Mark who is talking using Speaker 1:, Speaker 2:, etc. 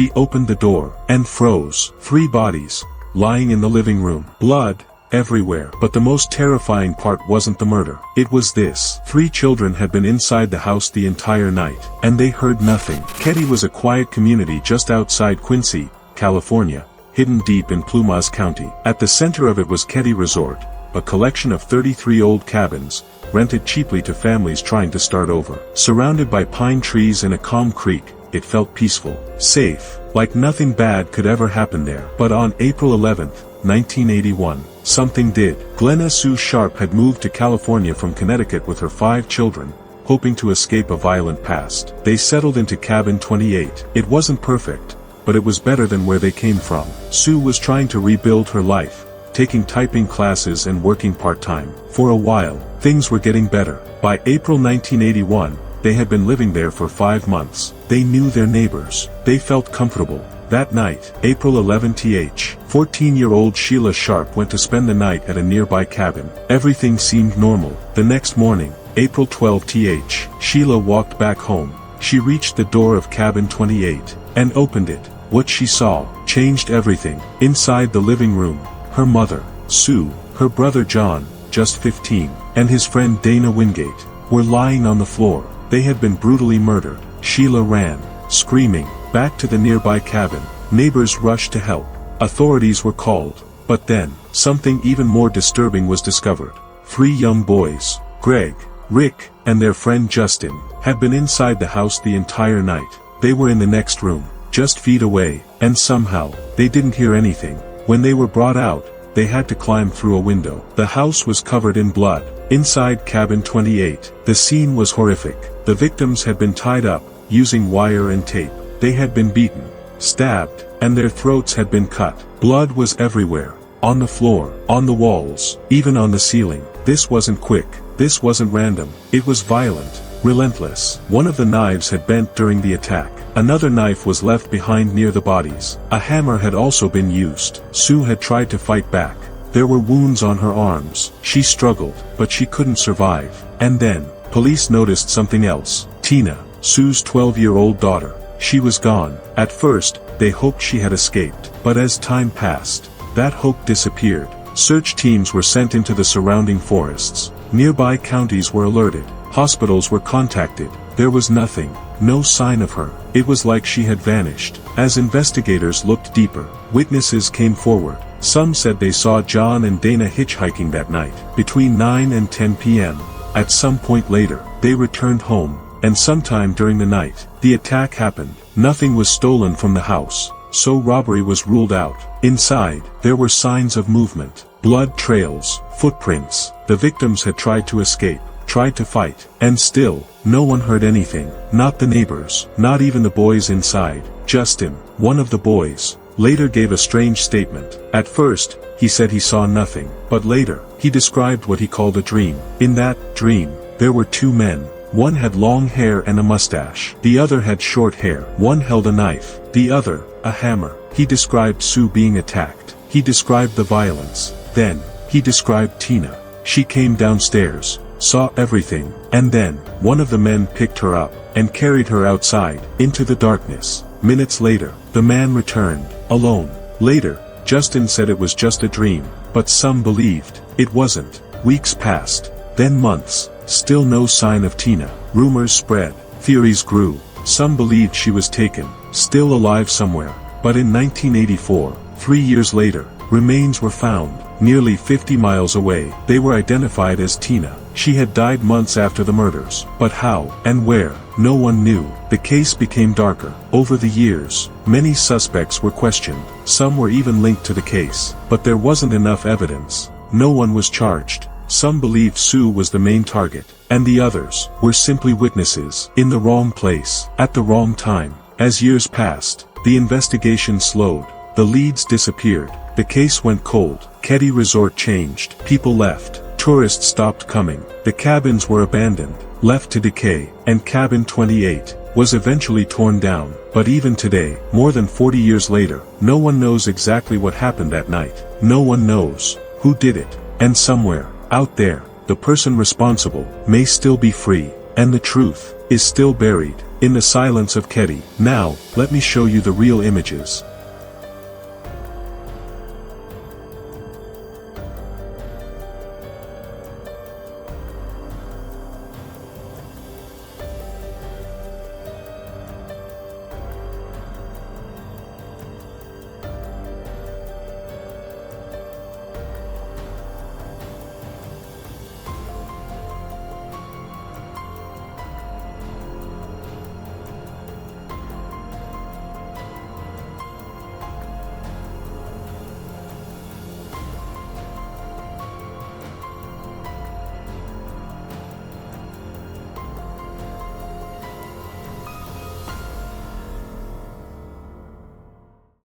Speaker 1: She opened the door, and froze. 3 bodies, lying in the living room. Blood everywhere. But the most terrifying part wasn't the murder. It was this. 3 children had been inside the house the entire night, and they heard nothing. Keddie was a quiet community just outside Quincy, California, hidden deep in Plumas County. At the center of it was Keddie Resort, a collection of 33 old cabins, rented cheaply to families trying to start over. Surrounded by pine trees and a calm creek, it felt peaceful, safe, like nothing bad could ever happen there. But on April 11, 1981, something did. Glenna Sue Sharp had moved to California from Connecticut with her 5 children, hoping to escape a violent past. They settled into Cabin 28. It wasn't perfect, but it was better than where they came from. Sue was trying to rebuild her life, taking typing classes and working part-time. For a while, things were getting better. By April 1981, they had been living there for 5 months. They knew their neighbors. They felt comfortable. That night, April 11 th, 14-year-old Sheila Sharp went to spend the night at a nearby cabin. Everything seemed normal. The next morning, April 12 th, Sheila walked back home. She reached the door of Cabin 28, and opened it. What she saw changed everything. Inside the living room, her mother, Sue, her brother John, just 15, and his friend Dana Wingate, were lying on the floor. They had been brutally murdered. Sheila ran, screaming, back to the nearby cabin. Neighbors rushed to help. Authorities were called. But then, something even more disturbing was discovered. 3 young boys, Greg, Rick, and their friend Justin, had been inside the house the entire night. They were in the next room, just feet away, and somehow, they didn't hear anything. When they were brought out, they had to climb through a window. The house was covered in blood. Inside Cabin 28, the scene was horrific. The victims had been tied up, using wire and tape. They had been beaten, stabbed, and their throats had been cut. Blood was everywhere. On the floor, on the walls, even on the ceiling. This wasn't quick. This wasn't random. It was violent, relentless. One of the knives had bent during the attack. Another knife was left behind near the bodies. A hammer had also been used. Sue had tried to fight back. There were wounds on her arms. She struggled, but she couldn't survive. And then, police noticed something else. Tina, Sue's 12-year-old daughter. She was gone. At first, they hoped she had escaped. But as time passed, that hope disappeared. Search teams were sent into the surrounding forests. Nearby counties were alerted. Hospitals were contacted. There was nothing. No sign of her. It was like she had vanished. As investigators looked deeper, witnesses came forward. Some said they saw John and Dana hitchhiking that night, between 9 and 10 p.m. At some point later, they returned home, and sometime during the night, the attack happened. Nothing was stolen from the house, so robbery was ruled out. Inside, there were signs of movement, blood trails, footprints. The victims had tried to escape, tried to fight, and still, no one heard anything. Not the neighbors, not even the boys inside. Justin, one of the boys, later gave a strange statement. At first, he said he saw nothing, but later, he described what he called a dream. In that dream, there were 2 men. One had long hair and a mustache. The other had short hair. One held a knife. The other, a hammer. He described Sue being attacked. He described the violence. Then, he described Tina. She came downstairs, saw everything, and then, one of the men picked her up, and carried her outside, into the darkness. Minutes later, the man returned, alone. Later, Justin said it was just a dream, but some believed it wasn't. Weeks passed, then months. Still no sign of Tina. Rumors spread. Theories grew. Some believed she was taken, still alive somewhere. But in 1984, 3 years later, remains were found, nearly 50 miles away. They were identified as Tina. She had died months after the murders. But how, and where, no one knew. The case became darker. Over the years, many suspects were questioned. Some were even linked to the case. But there wasn't enough evidence. No one was charged. Some believed Sue was the main target, and the others were simply witnesses, in the wrong place, at the wrong time. As years passed, the investigation slowed, the leads disappeared, the case went cold. Keddie Resort changed, people left, tourists stopped coming, the cabins were abandoned, left to decay, and Cabin 28 was eventually torn down. But even today, more than 40 years later, no one knows exactly what happened that night. No one knows who did it, and somewhere out there, the person responsible may still be free, and the truth is still buried. In the silence of Keddie, now, let me show you the real images.